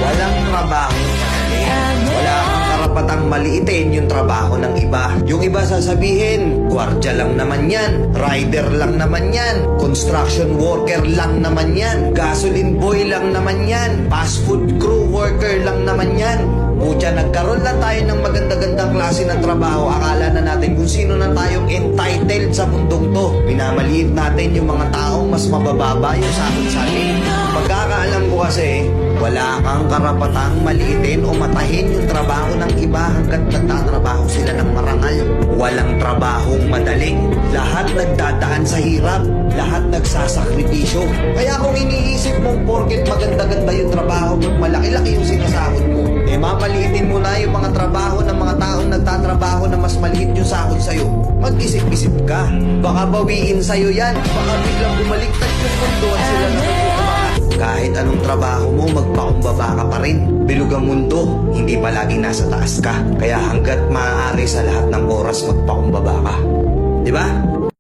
Walang trabaho madali. Wala kang karapatang maliitin yung trabaho ng iba. Yung iba sasabihin, gwardiya lang naman yan, rider lang naman yan, construction worker lang naman yan, gasoline boy lang naman yan, fast food crew worker lang naman yan. Pucha, nagkaroon lang tayo ng maganda-gandang klase ng trabaho. Akala na natin kung sino na tayong entitled sa mundong to. Minamaliit natin yung mga taong mas mabababa yung sahod sa atin. Pagkakaalam ko kasi, wala kang karapatang maliitin o matahin yung trabaho ng iba hanggat nagtatrabaho sila ng marangal. Walang trabahong madali. Lahat nagdadaan sa hirap. Lahat nagsasakripisyo. Kaya kung iniisip mong porket maganda-ganda yung trabaho mo, malaki-laki yung sinasahod mo, mamaliitin mo na yung mga trabaho ng mga taong nagtatrabaho na mas maliit yung sahod sa'yo. Mag-isip-isip ka. Baka bawiin sa'yo yan. Baka biglang bumaliktad yung mundo at sila na magkukumbaka. Kahit anong trabaho mo, magpakumbaba ka pa rin. Bilog ang mundo, hindi palagi nasa taas ka. Kaya hanggat maaari sa lahat ng oras, magpakumbaba ka. Di ba?